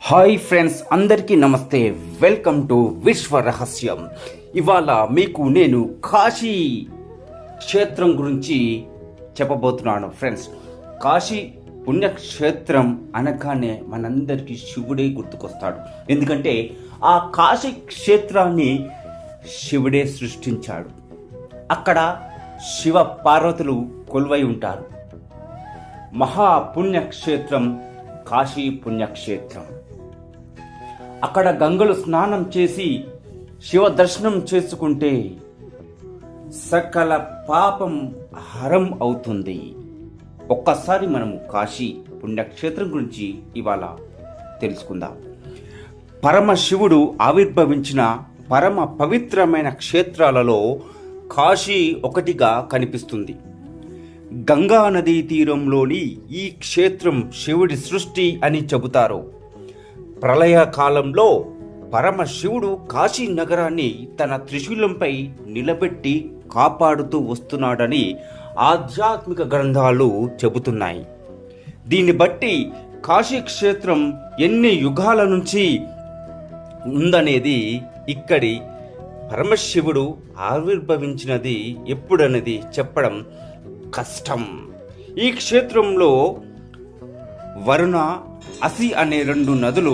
Hi friends, అందరికీ నమస్తే. Welcome to విశ్వ రహస్యం. ఇవాళ మీకు నేను కాశీ క్షేత్రం గురించి చెప్పబోతున్నాను. ఫ్రెండ్స్, కాశీ పుణ్యక్షేత్రం అనగానే మనందరికీ శివుడే గుర్తుకొస్తాడు. ఎందుకంటే ఆ కాశీ క్షేత్రాన్ని శివుడే సృష్టించాడు. అక్కడ శివ పార్వతులు కొలువై ఉంటారు. మహాపుణ్యక్షేత్రం కాశీ పుణ్యక్షేత్రం. అక్కడ గంగలు స్నానం చేసి శివ దర్శనం చేసుకుంటే సకల పాపం హరం అవుతుంది. ఒక్కసారి మనము కాశీ పుణ్యక్షేత్రం గురించి ఇవాళ తెలుసుకుందాం. పరమశివుడు ఆవిర్భవించిన పరమ పవిత్రమైన క్షేత్రాలలో కాశీ ఒకటిగా కనిపిస్తుంది. గంగా నదీ తీరంలోని ఈ క్షేత్రం శివుడి సృష్టి అని చెబుతారు. ప్రళయకాలంలో పరమశివుడు కాశీ నగరాన్ని తన త్రిశూలంపై నిలబెట్టి కాపాడుతూ వస్తున్నాడని ఆధ్యాత్మిక గ్రంథాలు చెబుతున్నాయి. దీన్ని బట్టి కాశీ క్షేత్రం ఎన్ని యుగాల నుంచి ఉందనేది, ఇక్కడి పరమశివుడు ఆవిర్భవించినది ఎప్పుడనేది చెప్పడం కష్టం. ఈ క్షేత్రంలో వరుణ, అసి అనే రెండు నదులు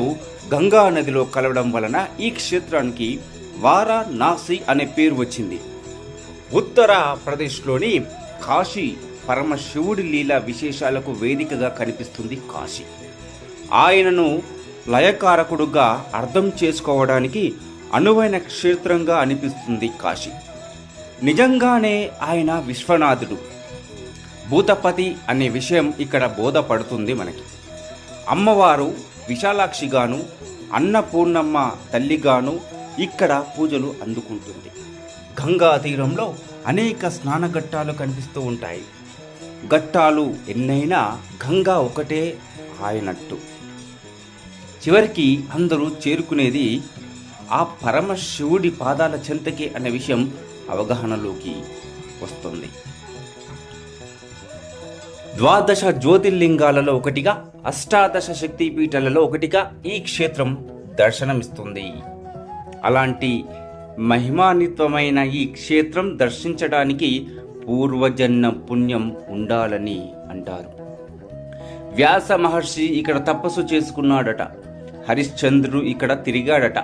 గంగా నదిలో కలవడం వలన ఈ క్షేత్రానికి వారణాసి అనే పేరు వచ్చింది. ఉత్తరప్రదేశ్లోని కాశీ పరమశివుడి లీలా విశేషాలకు వేదికగా కనిపిస్తుంది కాశీ. ఆయనను లయకారకుడుగా అర్థం చేసుకోవడానికి అనువైన క్షేత్రంగా అనిపిస్తుంది కాశీ. నిజంగానే ఆయన విశ్వనాథుడు, భూతపతి అనే విషయం ఇక్కడ బోధపడుతుంది మనకి. అమ్మవారు విశాలాక్షిగాను, అన్నపూర్ణమ్మ తల్లిగాను ఇక్కడ పూజలు అందుకుంటుంది. గంగా తీరంలో అనేక స్నాన ఘట్టాలు కనిపిస్తూ ఉంటాయి. ఘట్టాలు ఎన్నైనా గంగా ఒకటే ఆయనట్టు. చివరికి అందరూ చేరుకునేది ఆ పరమశివుడి పాదాల చెంతకే అనే విషయం అవగాహనలోకి వస్తుంది. ద్వాదశ జ్యోతిర్లింగాలలో ఒకటిగా, అష్టాదశ శక్తిపీఠాలలో ఒకటిగా ఈ క్షేత్రం దర్శనమిస్తుంది. అలాంటి మహిమాన్వితమైన ఈ క్షేత్రం దర్శించడానికి పూర్వజన్మ పుణ్యం ఉండాలని అంటారు. వ్యాస మహర్షి ఇక్కడ తపస్సు చేసుకున్నాడట. హరిశ్చంద్రుడు ఇక్కడ తిరిగాడట.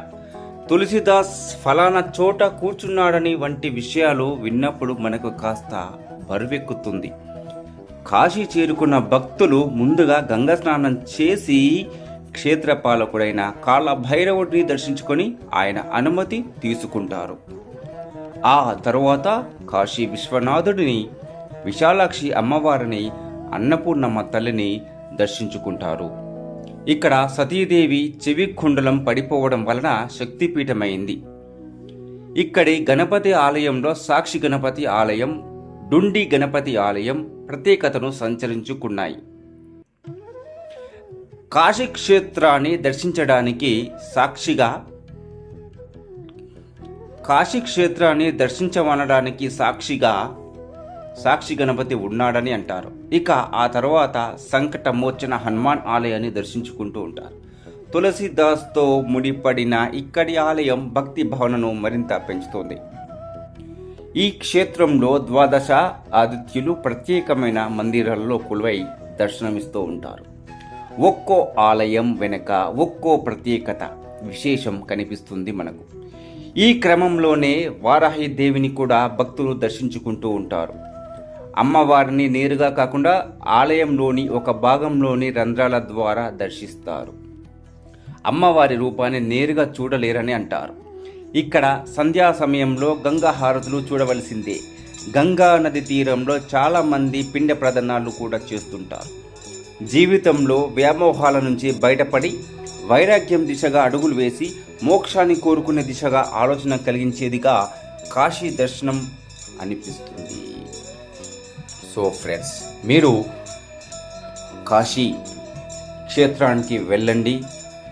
తులసిదాస్ ఫలానా చోట కూర్చున్నాడని వంటి విషయాలు విన్నప్పుడు మనకు కాస్త బరువెక్కుతుంది. కాశీ చేరుకున్న భక్తులు ముందుగా గంగా స్నానం చేసి క్షేత్రపాలకుడైన కాలభైరవుడిని దర్శించుకొని ఆయన అనుమతి తీసుకుంటారు. ఆ తరువాత కాశీ విశ్వనాథుడిని, విశాలాక్షి అమ్మవారిని, అన్నపూర్ణమ్మ తల్లిని దర్శించుకుంటారు. ఇక్కడ సతీదేవి చెవి కుండలం పడిపోవడం వలన శక్తిపీఠమైంది. ఇక్కడి గణపతి ఆలయంలో సాక్షి గణపతి ఆలయం, డుండి గణపతి ఆలయం ప్రత్యేకతను సంచరించుకున్నాయి. కాశీ క్షేత్రాన్ని దర్శించడానికి సాక్షి గణపతి ఉన్నాడని అంటారు. ఇక ఆ తర్వాత సంకటమోచన హనుమాన్ ఆలయాన్ని దర్శించుకుంటూ ఉంటారు. తులసిదాస్తో ముడిపడిన ఇక్కడి ఆలయం భక్తి భావనను మరింత పెంచుతోంది. ఈ క్షేత్రంలో ద్వాదశ ఆదిత్యులు ప్రత్యేకమైన మందిరాల్లో కొలువై దర్శనమిస్తూ ఉంటారు. ఒక్కో ఆలయం వెనుక ఒక్కో ప్రత్యేకత, విశేషం కనిపిస్తుంది మనకు. ఈ క్రమంలోనే వారాహి దేవిని కూడా భక్తులు దర్శించుకుంటూ ఉంటారు. అమ్మవారిని నేరుగా కాకుండా ఆలయంలోని ఒక భాగంలోని రంధ్రాల ద్వారా దర్శిస్తారు. అమ్మవారి రూపాన్ని నేరుగా చూడలేరని అంటారు. ఇక్కడ సంధ్యా సమయంలో గంగా హారతులు చూడవలసిందే. గంగా నది తీరంలో చాలామంది పిండ ప్రదర్శనలు కూడా చేస్తుంటారు. జీవితంలో వ్యామోహాల నుంచి బయటపడి వైరాగ్యం దిశగా అడుగులు వేసి మోక్షాన్ని కోరుకునే దిశగా ఆలోచన కలిగించేదిగా కాశీ దర్శనం అనిపిస్తుంది. సో ఫ్రెండ్స్, మీరు కాశీ క్షేత్రానికి వెళ్ళండి,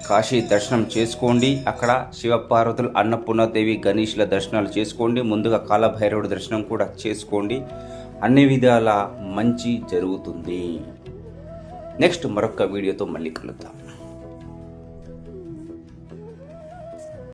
కాశీ దర్శనం చేసుకోండి. అక్కడ శివపార్వతులు, అన్నపూర్ణాదేవి, గణేష్ల దర్శనాలు చేసుకోండి. ముందుగా కాలభైరవుడి దర్శనం కూడా చేసుకోండి. అన్ని విధాల మంచి జరుగుతుంది. నెక్స్ట్ మరొక వీడియోతో మళ్ళీ కలుద్దాం.